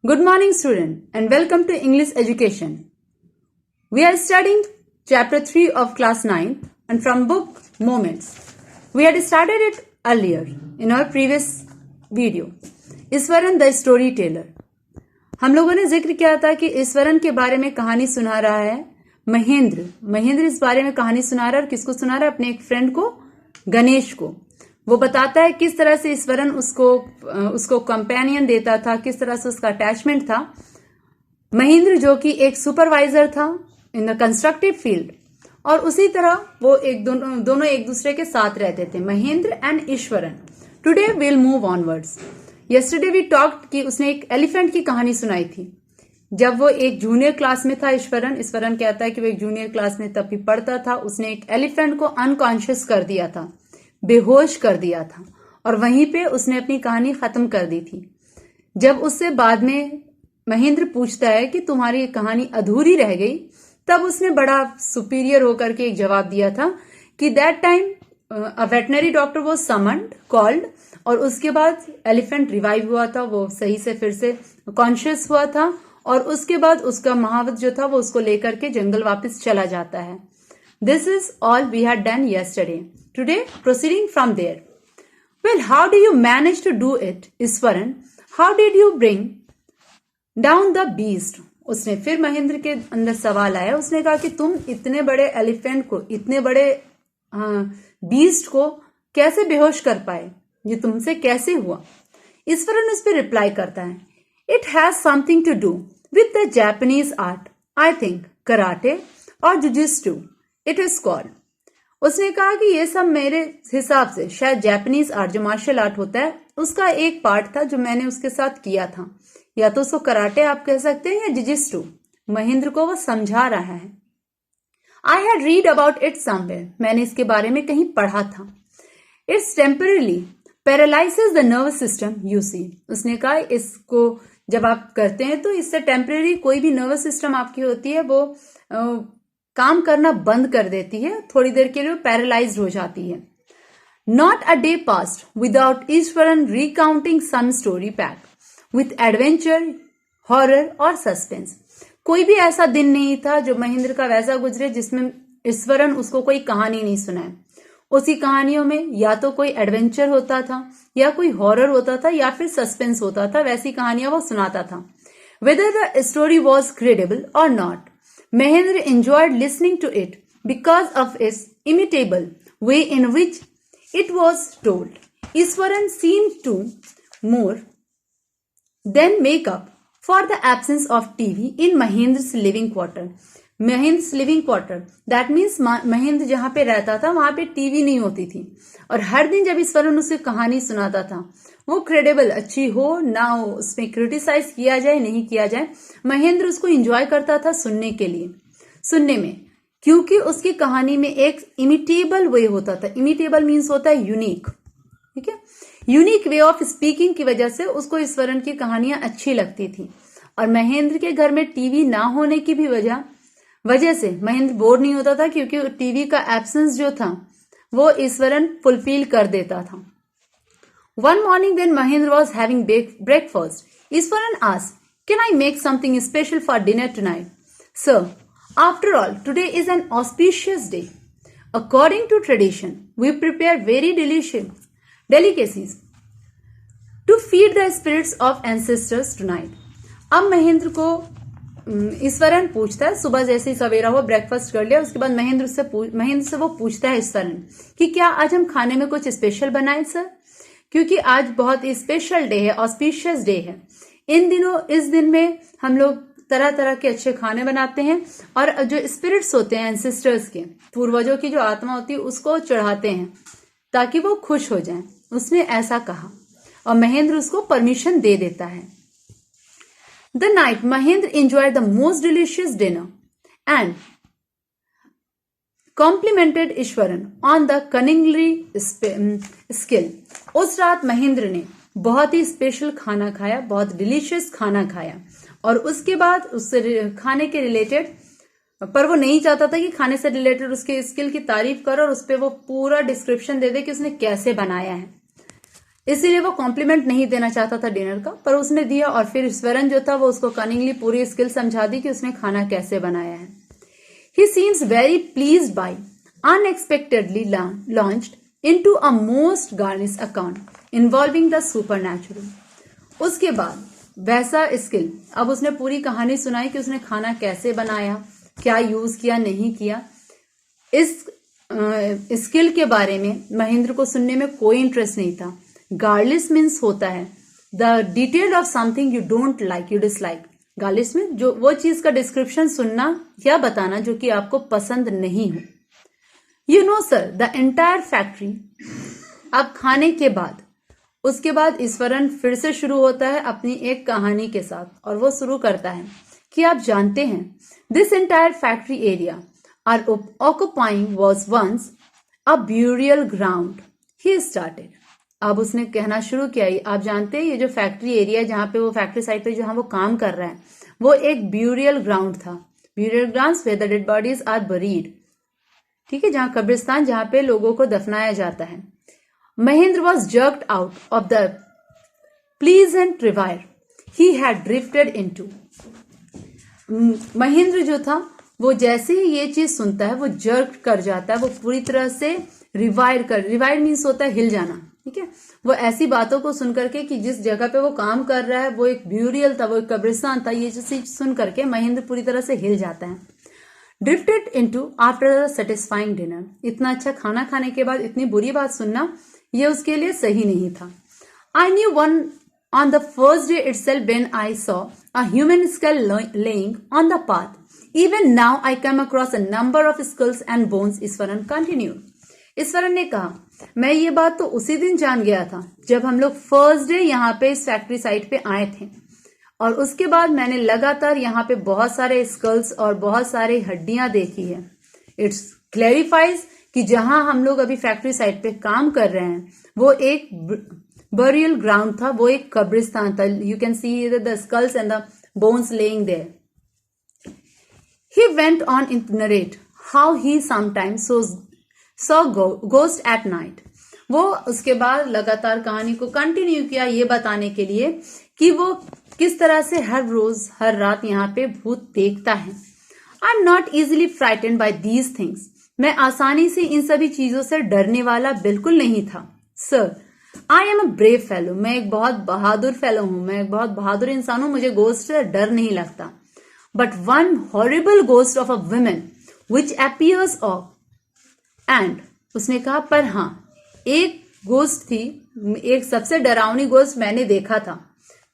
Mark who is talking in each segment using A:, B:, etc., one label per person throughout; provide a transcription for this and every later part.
A: Good morning, student, and welcome to English Education. We are studying chapter 3 of class 9 and from book Moments. We had started it earlier in our previous video. Eswaran the story teller. हम लोगों ने जिक्र किया था कि ईश्वरन के बारे में कहानी सुना रहा है महेंद्र इस बारे में कहानी सुना रहा है और किसको सुना रहा है? अपने एक फ्रेंड को, गणेश को. वो बताता है किस तरह से ईश्वरन उसको कंपेनियन देता था, किस तरह से उसका अटैचमेंट था. महेंद्र जो कि एक सुपरवाइजर था इन द कंस्ट्रक्टिव फील्ड, और उसी तरह वो दोनों एक दूसरे के साथ रहते थे, Mahendra and Eshwaran. Today will move onwards. Yesterday we talked कि उसने एक एलिफेंट की कहानी सुनाई थी. जब वो एक जूनियर क्लास में था, ईश्वरन कहता है कि वो एक जूनियर क्लास में तब भी पढ़ता था. उसने एक एलिफेंट को अनकॉन्शियस कर दिया था, बेहोश कर दिया था, और वहीं पे उसने अपनी कहानी खत्म कर दी थी. जब उससे बाद में महेंद्र पूछता है कि तुम्हारी कहानी अधूरी रह गई, तब उसने बड़ा सुपीरियर होकर के एक जवाब दिया था कि that time a veterinary doctor वो समन्ड कॉल्ड, और उसके बाद एलिफेंट रिवाइव हुआ था, वो सही से फिर से कॉन्शियस हुआ था, और उसके बाद उसका महावत जो था वो उसको लेकर के जंगल वापस चला जाता है. This is all we had done yesterday. Today, proceeding from there. Well, how do you manage to do it, Iswaran? How did you bring down the beast? उसने फिर महेंद्र के अंदर सवाल आया. उसने कहा कि तुम इतने बड़े एलिफेंट को, इतने बड़े बीस्ट को कैसे बेहोश कर पाए? ये तुमसे कैसे हुआ? ईश्वरन उस पर रिप्लाई करता है, it has something to do with the Japanese art, I think karate और जुजित्सु इट इज कॉल्ड. उसने कहा कि ये सब मेरे हिसाब से शायद जापानीज आर्ट, जो मार्शल आर्ट होता है, उसका एक पार्ट था जो मैंने उसके साथ किया था. या तो उसको कराटे आप कह सकते हैं या जुजित्सु. महेंद्र को वो समझा रहा है. I had read about it somewhere. मैंने इसके बारे में कहीं पढ़ा था. It's temporarily paralyses the nervous system you see. उसने कहा इसको जब आप करते हैं तो इससे टेम्पररी कोई भी नर्वस सिस्टम आपकी होती है वो काम करना बंद कर देती है, थोड़ी देर के लिए पैरालाइज हो जाती है. Not a day passed without Eshwaran recounting some story pack with adventure, horror और सस्पेंस. कोई भी ऐसा दिन नहीं था जो महेंद्र का वैसा गुजरे जिसमें ईश्वरन उसको कोई कहानी नहीं सुनाए. उसी कहानियों में या तो कोई एडवेंचर होता था, या कोई हॉरर होता था, या फिर सस्पेंस होता था. वैसी कहानियां वो सुनाता था. Whether the story was credible और not, Mahendra enjoyed listening to it because of its imitable way in which it was told. Iswaran seemed to more than make up for the absence of TV in Mahendra's living quarter. Mahendra's living quarter, that means Mahendra जहां पे रहता था वहां पे TV नहीं होती थी, और हर दिन जब ईश्वरन उसे कहानी सुनाता था, वो क्रेडिबल, अच्छी हो ना हो, उसमें क्रिटिसाइज किया जाए नहीं किया जाए, महेंद्र उसको एंजॉय करता था सुनने में, क्योंकि उसकी कहानी में एक इमिटेबल वे होता था. इमिटेबल मीन्स होता है यूनिक. ठीक है, यूनिक वे ऑफ स्पीकिंग की वजह से उसको ईश्वरन की कहानियां अच्छी लगती थी. और महेंद्र के घर में टीवी ना होने की भी वजह से महेंद्र बोर नहीं होता था, क्योंकि टीवी का एब्सेंस जो था वो ईश्वरन फुलफिल कर देता था. One morning when Mahendra was having breakfast, Iswaran asked, can I make something special for dinner tonight? Sir, after all, today is an auspicious day. According to tradition, we prepare very delicious delicacies to feed the spirits of ancestors tonight. अब महेंद्र को ईश्वरन पूछता है, सुबह जैसे ही सवेरा हुआ, breakfast कर लिया, उसके बाद महेंद्र से वो पूछता है ईश्वरन कि क्या आज हम खाने में कुछ स्पेशल बनाए सर, क्योंकि आज बहुत स्पेशल डे है, ऑस्पिशियस डे है. इस दिन में हम लोग तरह तरह के अच्छे खाने बनाते हैं, और जो स्पिरिट्स होते हैं एंसेस्टर्स के, पूर्वजों की जो आत्मा होती है, उसको चढ़ाते हैं ताकि वो खुश हो जाएं. उसने ऐसा कहा और महेंद्र उसको परमिशन दे देता है. The night Mahendra enjoyed the most delicious dinner and complimented Eswaran on the cunningly skill. उस रात महेंद्र ने बहुत ही स्पेशल खाना खाया, बहुत डिलीशियस खाना खाया, और उसके बाद उससे खाने के रिलेटेड, पर वो नहीं चाहता था कि खाने से रिलेटेड उसके स्किल की तारीफ करो और उस पर वो पूरा डिस्क्रिप्शन दे दे कि उसने कैसे बनाया है. इसीलिए वो कॉम्प्लीमेंट नहीं देना चाहता था डिनर का, पर उसने दिया और फिर ईश्वरन जो था वो उसको कनिंगली पूरी स्किल समझा दी कि उसने खाना कैसे बनाया है। He seems very pleased by unexpectedly launched into a most garnish account involving the supernatural। उसके बाद वैसा स्किल, अब उसने पूरी कहानी सुनाई कि उसने खाना कैसे बनाया, क्या यूज किया, नहीं किया। इस स्किल के बारे में महेंद्र को सुनने में कोई इंटरेस्ट नहीं था। गार्लिश मीन्स होता है the detail of something you don't like, you dislike. Garish में जो वो चीज का डिस्क्रिप्शन सुनना या बताना जो कि आपको पसंद नहीं हो। You know sir the entire factory. अब खाने के बाद उसके बाद ईश्वरन फिर से शुरू होता है अपनी एक कहानी के साथ, और वो शुरू करता है कि आप जानते हैं this entire factory area are occupying was once a burial ground he started. अब उसने कहना शुरू किया, आप जानते हैं ये जो फैक्ट्री एरिया जहां पे वो फैक्ट्री साइट पे जहां वो काम कर रहा है वो एक ब्यूरियल ग्राउंड था। Burial ground where the dead bodies are buried, ठीक है, जहां कब्रिस्तान जहां पे लोगों को दफनाया जाता है। Mahendra was jerked out of the pleasant rewire he had drifted into. Mahendra जो था वो जैसे ही ये चीज सुनता है वो जर्क कर जाता है, वो पूरी तरह से रिवायर मीन्स होता है हिल जाना, ठीक है। वो ऐसी बातों को सुन करके कि जिस जगह पे वो काम कर रहा है वो एक ब्यूरियल था, वो एक कब्रिस्तान था, ये चीज सुन करके महेंद्र पूरी तरह से हिल जाता है। Drifted into after the satisfying dinner. इतना अच्छा खाना खाने के बाद इतनी बुरी बात सुनना ये उसके लिए सही नहीं था। I knew one on the first day itself when I saw a human school laying on the path. Even now I come across a number of skulls and bones, Eswaran continued। Eswaran ने कहा, मैं ये बात तो उसी दिन जान गया था जब हम लोग फर्स्ट डे यहाँ पे इस फैक्ट्री साइट पे आए थे, और उसके बाद मैंने लगातार यहाँ पे बहुत सारे स्कल्स और बहुत सारे हड्डियां देखी है। इट्स क्लैरिफाइज कि जहां हम लोग अभी फैक्ट्री साइट पे काम कर रहे हैं वो एक बरियल ग्राउंड था, वो एक कब्रिस्तान था। You can see the skulls and the bones laying there. He went on to narrate how he sometimes saw ghost at night। वो उसके बाद लगातार कहानी को कंटिन्यू किया ये बताने के लिए कि वो किस तरह से हर रोज हर रात यहाँ पे भूत देखता है। I am not easily frightened by these things. मैं आसानी से इन सभी चीजों से डरने वाला बिल्कुल नहीं था। Sir I am a brave fellow. मैं एक बहुत बहादुर फेलो हूं, मैं एक बहुत बहादुर इंसान हूं, मुझे गोस्ट से डर नहीं लगता। But one horrible ghost of a woman which appears of and उसने कहा पर हाँ एक गोस्ट थी, एक सबसे डरावनी गोस्ट मैंने देखा था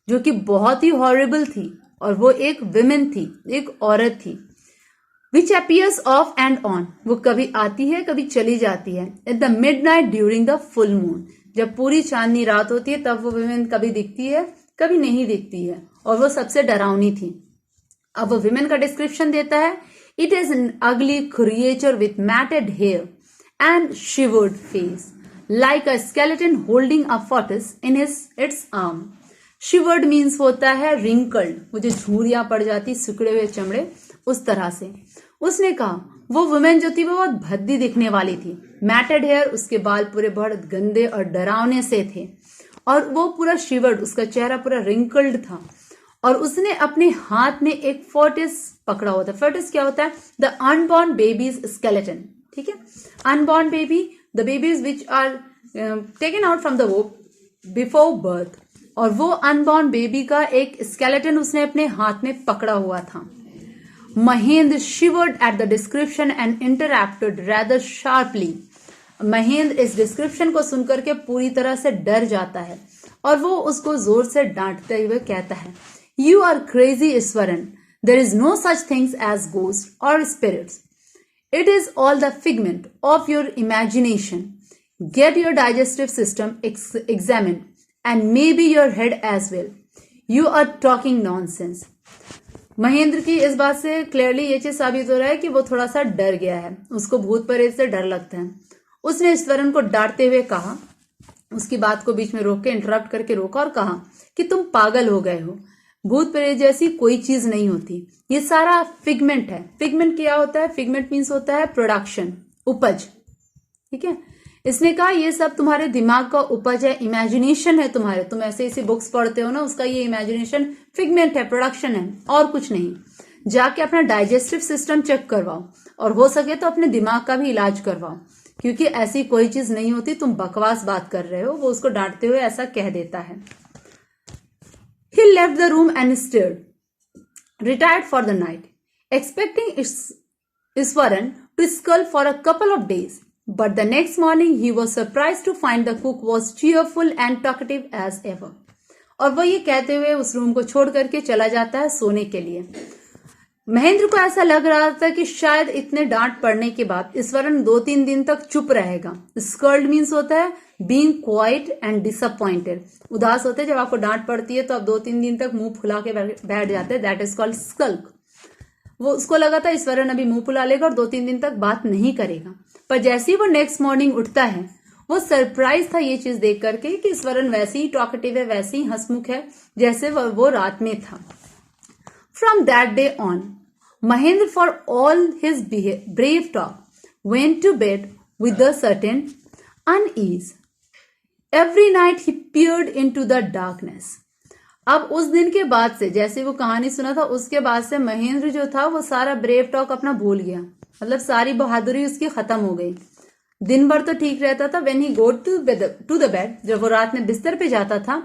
A: जो कि बहुत ही हॉरिबल थी, और वो एक विमेन थी, एक औरत थी। which appears off and on, वो कभी आती है कभी चली जाती है। at the midnight during the full moon, जब पूरी चांदनी रात होती है तब वो विमेन कभी दिखती है कभी नहीं दिखती है, और वो सबसे डरावनी थी। अब वो विमेन का डिस्क्रिप्शन देता है। It is an ugly creature with matted hair and shivered face like a skeleton holding a foetus in its arm. Shivered means होता है रिंकल्ड, वो जो झूरियां पड़ जाती सिकुड़े हुए चमड़े, उस तरह से। उसने कहा वो वुमेन जो थी वो बहुत भद्दी दिखने वाली थी। मैटेड हेयर, उसके बाल पूरे बहुत गंदे और डरावने से थे, और वो पूरा शिवर्ड, उसका चेहरा पूरा रिंकल्ड था, और उसने अपने हाथ में एक फोर्टिस पकड़ा हुआ था। फोर्टिस क्या होता है? द अनबॉर्न बेबीज स्केलेटन, ठीक है। Unborn baby, the babies which are taken out from the womb before birth, और वो अनबॉर्न बेबी का एक स्केलेटन उसने अपने हाथ में पकड़ा हुआ था। Mahendra शिवर्ड at the description and interrupted rather sharply. Mahendra इस डिस्क्रिप्शन को सुनकर के पूरी तरह से डर जाता है, और वो उसको जोर से डांटते हुए कहता है, You are crazy, Iswaran. There is no such things as ghosts or spirits. It is all the figment of your imagination. Get your digestive system examined and maybe your head as well. You are talking nonsense. Mahendra की इस बात से clearly ये चीज साबित हो रहा है कि वो थोड़ा सा डर गया है, उसको भूत प्रेत से डर लगता है। उसने ईश्वरन को डांटते हुए कहा, उसकी बात को बीच में रोक के इंटरप्ट करके रोका और कहा कि तुम पागल हो गए हो, भूत प्रेत जैसी कोई चीज नहीं होती, ये सारा फिगमेंट है। फिगमेंट क्या होता है? फिगमेंट मीन्स होता है प्रोडक्शन, उपज, ठीक है। इसने कहा ये सब तुम्हारे दिमाग का उपज है, इमेजिनेशन है तुम्हारे, तुम ऐसे ऐसी बुक्स पढ़ते हो ना, उसका ये इमेजिनेशन फिगमेंट है, प्रोडक्शन है, और कुछ नहीं। जाके अपना डाइजेस्टिव सिस्टम चेक करवाओ और हो सके तो अपने दिमाग का भी इलाज करवाओ, क्योंकि ऐसी कोई चीज नहीं होती, तुम बकवास बात कर रहे हो। वो उसको डांटते हुए ऐसा कह देता है। He left the room and stirred, retired for the night, expecting Iswaran to scull for a couple of days. But the next morning he was surprised to find the cook was cheerful and talkative as ever. और वो ये कहते हुए उस room को छोड़ करके चला जाता है सोने के लिए। महेंद्र को ऐसा लग रहा था कि शायद इतने डांट पड़ने के बाद ईश्वरन 2-3 दिन तक चुप रहेगा। स्कल्ड मीन्स होता है बीइंग क्वाइट एंड डिसअपॉइंटेड। उदास होते हैं जब आपको डांट पड़ती है तो आप 2-3 दिन तक मुंह फुला के बैठ जाते हैं, दैट इज कॉल्ड स्कल्क। वो उसको लगा था ईश्वरन अभी मुंह फुला लेगा और 2-3 दिन तक बात नहीं करेगा, पर जैसे ही वो नेक्स्ट मॉर्निंग उठता है वो सरप्राइज था ये चीज देख करके कि ईश्वरन वैसे ही टॉकेटिव है, वैसे ही हंसमुख है जैसे वो रात में था। From that day on, Mahendra, for all his brave talk, went to bed with a certain unease. Every night he peered into the darkness. अब उस दिन के बाद से, जैसे वो कहानी सुना था उसके बाद से महेंद्र जो था वो सारा ब्रेव टॉक अपना भूल गया, मतलब सारी बहादुरी उसकी खत्म हो गई। दिन भर तो ठीक रहता था। When he go to the bed, जब वो रात में बिस्तर पे जाता था,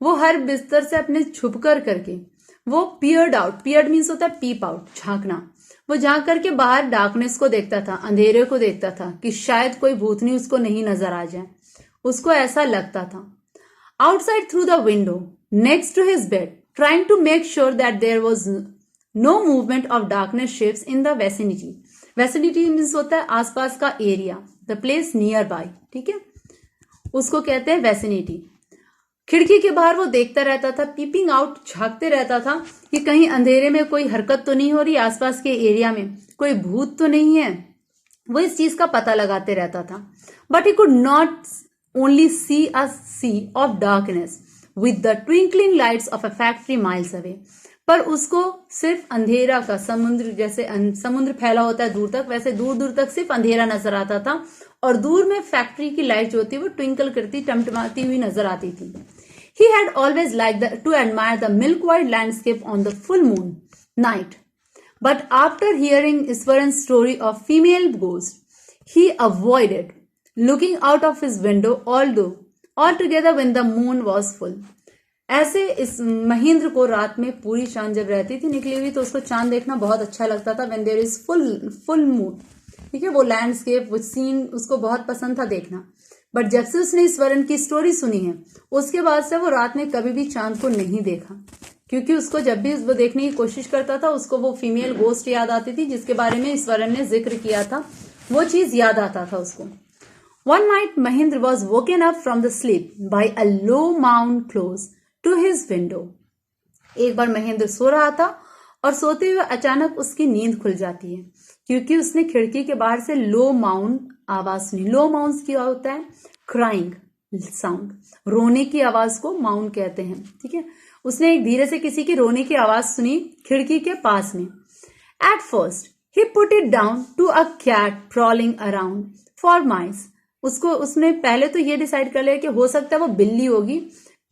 A: वो हर बिस्तर से अपने छुप कर करके वो पियर्ड आउट, पियर्ड मीन्स होता है पीप आउट, झांकना। वो झांक करके बाहर डार्कनेस को देखता था, अंधेरे को देखता था कि शायद कोई भूतनी उसको नहीं नजर आ जाए, उसको ऐसा लगता था। Outside through the window next to his bed, trying to make sure that there was no movement of darkness ships in the vicinity. Vicinity means होता है आसपास का area, the place near by, ठीक है, उसको कहते हैं वेसिनिटी। खिड़की के बाहर वो देखता रहता था, पीपिंग आउट, झांकते रहता था कि कहीं अंधेरे में कोई हरकत तो नहीं हो रही, आसपास के एरिया में कोई भूत तो नहीं है। वो इस चीज का पता लगाते रहता था। But he could not only see a sea of darkness with the twinkling lights of a factory miles away. पर उसको सिर्फ अंधेरा का समुद्र, जैसे समुद्र फैला होता है दूर तक, वैसे दूर दूर तक सिर्फ अंधेरा नजर आता था और दूर में फैक्ट्री की लाइट जो होती है वो ट्विंकल करती, टमटमाती हुई नजर आती थी। He had always liked to admire the milk-white landscape on the full moon night. But after hearing Iswaran's story of female ghosts, he avoided looking out of his window altogether when the moon was full. ऐसे इस महेंद्र को रात में पूरी चांद जब रहती थी निकली हुई तो उसको चांद देखना बहुत अच्छा लगता था। When there is full moon, ठीक है, वो लैंडस्केप, वो सीन उसको बहुत पसंद था देखना। बट जब से उसने ईश्वरन की स्टोरी सुनी है उसके बाद से वो रात में कभी भी चांद को नहीं देखा, क्योंकि उसको जब भी वो देखने की कोशिश करता था उसको वो फीमेल गोस्ट याद आती थी जिसके बारे में ईश्वरन ने जिक्र किया था, वो चीज याद आता था उसको। One night Mahendra was woken up from the sleep by a low mound close to his window. एक बार महेंद्र सो रहा था और सोते हुए अचानक उसकी नींद खुल जाती है, क्योंकि उसने खिड़की के बाहर से लो माउंड आवाज सुनी। लो माउंड क्या होता है? क्राइंग साउंड, रोने की आवाज को माउंड कहते हैं, ठीक है। उसने एक धीरे से किसी की रोने की आवाज सुनी खिड़की के पास में। एट फर्स्ट ही put it down to a cat prowling around for mice. उसने पहले तो ये डिसाइड कर लिया कि हो सकता है वो बिल्ली होगी।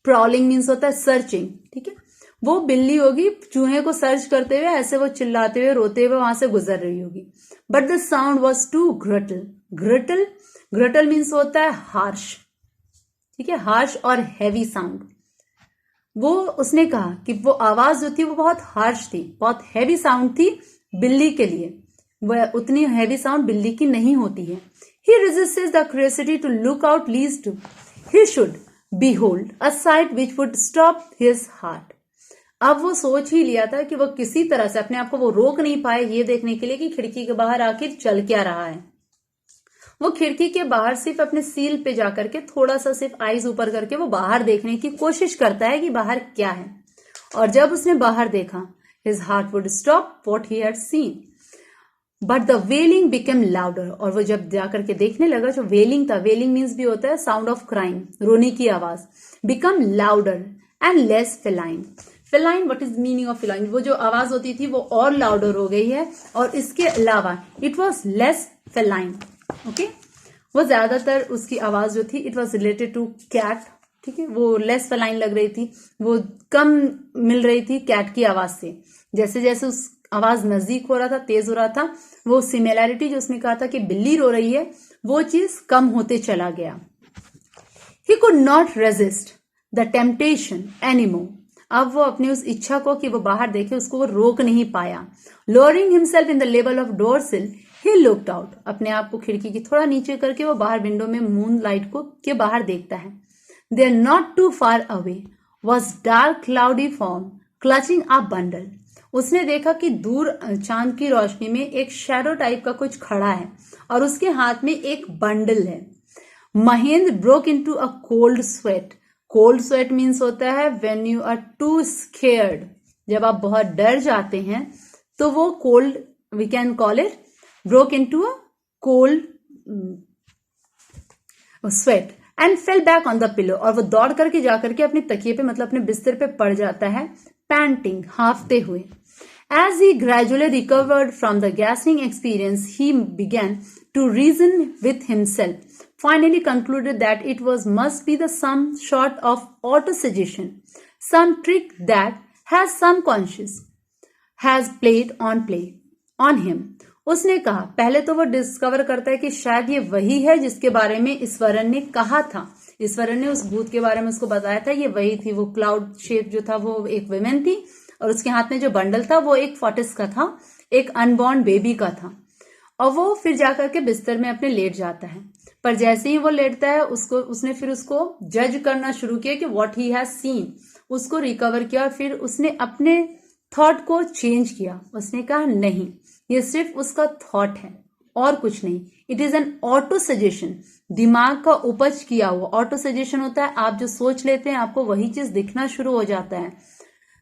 A: प्रॉलिंग मीन्स होता है सर्चिंग, ठीक है, वो बिल्ली होगी, चूहे को सर्च करते हुए ऐसे वो चिल्लाते हुए रोते हुए वहां से गुजर रही होगी। But the sound was too guttural. Guttural means होता है हार्श, ठीक है, हार्श और हैवी साउंड। वो उसने कहा कि वो आवाज जो थी वो बहुत हार्श थी, बहुत हैवी साउंड थी बिल्ली के लिए। वह उतनी हैवी साउंड बिल्ली की नहीं होती है। He resisted the curiosity to look out lest he should behold a sight which would stop his heart. अब वो सोच ही लिया था कि वो किसी तरह से अपने आप को वो रोक नहीं पाए ये देखने के लिए कि खिड़की के बाहर आखिर चल क्या रहा है। वो खिड़की के बाहर सिर्फ अपने सील पे जाकर के थोड़ा सा सिर्फ आईज ऊपर करके वो बाहर देखने की कोशिश करता है कि बाहर क्या है। और जब उसने बाहर देखा, his heart would stop what he had seen. But the wailing became louder. और वो जब जाकर के देखने लगा, जो वेलिंग था, वेलिंग मीन्स भी होता है साउंड ऑफ क्राइम, रोने की आवाज, become louder and less feline. Feline, what is meaning of feline? वो जो आवाज होती थी वो और लाउडर हो गई है, और इसके अलावा it was less feline, okay. वो ज्यादातर उसकी आवाज जो थी it was related to cat, ठीक है, वो लेस फलाइन लग रही थी, वो कम मिल रही थी कैट की आवाज से। जैसे जैसे उस आवाज नजदीक हो रहा था, तेज हो रहा था, वो सिमिलैरिटी जो उसने कहा था कि बिल्ली रो रही है, वो चीज कम होते चला गया। ही could not resist the temptation anymore. अब वो अपनी उस इच्छा को कि वो बाहर देखे, उसको वो रोक नहीं पाया। Lowering himself in the level of door सिल, ही लुक्ड आउट। अपने आप को खिड़की की थोड़ा नीचे करके वो बाहर विंडो में मून लाइट को के बाहर देखता है। There not too far away was dark cloudy form clutching a bundle. उसने देखा कि दूर चांद की रोशनी में एक शैडो टाइप का कुछ खड़ा है और उसके हाथ में एक बंडल है। Mahendra broke into a cold sweat. Cold sweat means होता है when you are too scared, जब आप बहुत डर जाते हैं तो वो cold, we can call it broke into a cold sweat and fell back on the pillow. और वो दौड़ करके जाकर के अपने तकिए पे, मतलब अपने बिस्तर पे पड़ जाता है, पैंटिंग, हांफते हुए। As he gradually recovered from the gasping experience, he began to reason with himself, finally concluded that it must be the some sort of autosuggestion, some trick that has some conscious has played on him. उसने कहा, पहले तो वो discover करता है कि शायद ये वही है जिसके बारे में ईश्वरन ने कहा था। ईश्वरन ने उस भूत के बारे में उसको बताया था, ये वही थी। वो क्लाउड शेप जो था वो एक विमेन थी और उसके हाथ में जो बंडल था वो एक फॉटिस का था, एक अनबॉर्न बेबी का था। और वो फिर जाकर के बिस्तर में अपने लेट जाता है। पर जैसे ही वो लेटता है उसने फिर उसको जज करना शुरू किया कि व्हाट ही हैज सीन, उसको रिकवर किया और फिर उसने अपने थॉट को चेंज किया। उसने कहा नहीं, ये सिर्फ उसका थॉट है और कुछ नहीं। It is N auto suggestion, दिमाग का उपज किया हुआ। ऑटो सजेशन होता है आप जो सोच लेते हैं आपको वही चीज दिखना शुरू हो जाता है।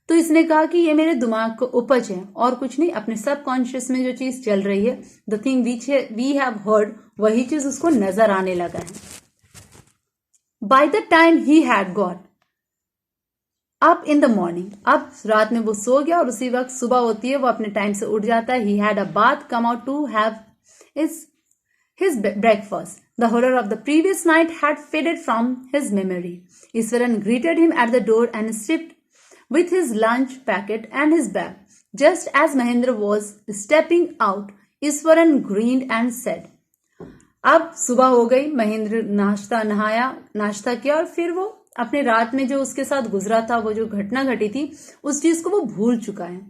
A: तो इसने कहा कि ये मेरे दिमाग का उपज है और कुछ नहीं। अपने सबकॉन्शियस में जो चीज चल रही है, the thing which we have heard, वही चीज उसको नजर आने लगा है। By the time he had got up in the morning, अब रात में वो सो गया और उसी वक्त सुबह होती है, वो अपने टाइम से उठ जाता है। He had a bath, come out to have his breakfast. The horror of the previous night had faded from his memory. Iswaran greeted him at the door and stripped with his lunch packet and his bag. Just as Mahendra was stepping out, Iswaran grinned and said, अब सुबह हो गई, महेंद्र नाश्ता किया और फिर वो अपने रात में जो उसके साथ गुजरा था, वो जो घटना घटी थी, उस चीज को वो भूल चुका है।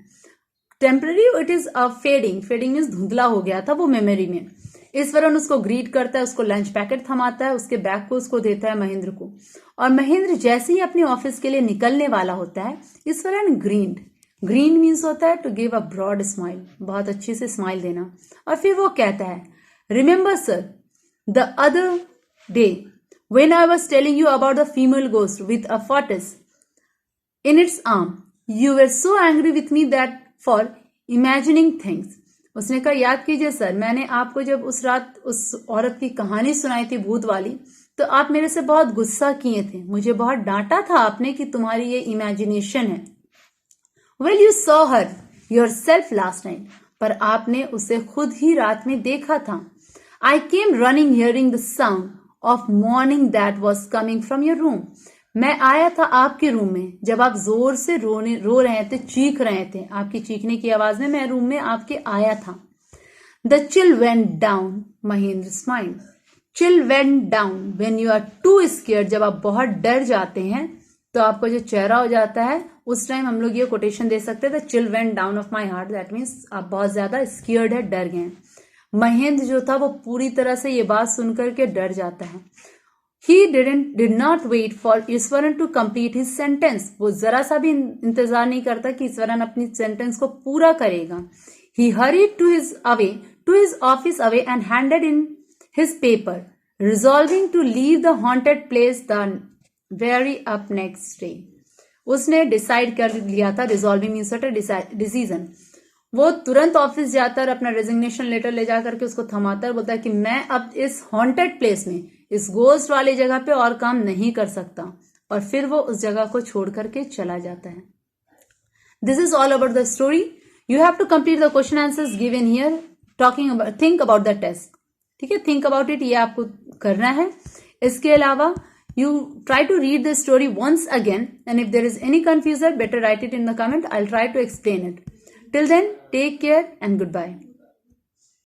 A: Temporary it is a fading means धुंधला हो गया था वो मेमोरी में। ईश्वरन उसको ग्रीट करता है, उसको लंच पैकेट थमाता है, उसके बैग को उसको देता है महेंद्र को। और महेंद्र जैसे ही अपने ऑफिस के लिए निकलने वाला होता है, ईश्वरन ग्रीन मीन्स होता है to give a broad smile, बहुत अच्छी से स्माइल देना। और फिर वो कहता है, remember sir, the other day when I was telling you about the female ghost with a fetus in its arm, you were so angry with me that for imagining things. उसने कहा, याद कीजिए सर, मैंने आपको जब उस रात उस औरत की कहानी सुनाई थी भूत वाली, तो आप मेरे से बहुत गुस्सा किए थे, मुझे बहुत डांटा था आपने कि तुम्हारी ये इमेजिनेशन है। Well, you saw her yourself last night, पर आपने उसे खुद ही रात में देखा था। I came running hearing the sound of mourning that was coming from your room. मैं आया था आपके रूम में जब आप जोर से रो रहे थे, चीख रहे थे। आपकी चीखने की आवाज में मैं रूम में आपके आया था। The chill went down, Mahendra's mind. Chill went down when you are too scared. जब आप बहुत डर जाते हैं तो आपका जो चेहरा हो जाता है, उस टाइम हम लोग ये कोटेशन दे सकते हैं, The chill went down of my heart. That means आप बहुत ज्यादा स्कियर्ड है, डर गए। महेंद्र जो था वो पूरी तरह से ये बात सुनकर के डर जाता है। He did not wait for Eswaran to complete his sentence. वो जरा सा भी इंतजार नहीं करता कि ईश्वरन अपनी सेंटेंस को पूरा करेगा। He hurried to his office away and handed in his paper, resolving to leave the haunted place the very up next day. उसने डिसाइड कर लिया था, रिजॉल्विंग मीन्स डिसीजन। वो तुरंत ऑफिस जाता है और अपना रेजिग्नेशन लेटर ले जाकर के उसको थमाता है, बोलता है कि मैं अब इस हॉन्टेड प्लेस में, इस गोस्ट वाली जगह पे और काम नहीं कर सकता। और फिर वो उस जगह को छोड़ करके चला जाता है। This is all about the story. You have to complete the question answers given here, think about the test. ठीक है, थिंक अबाउट इट, ये आपको करना है. इसके अलावा you try to read the story once again, and if there is any confusion, better write it in the comment. I'll try to explain it. Till then, take care and goodbye.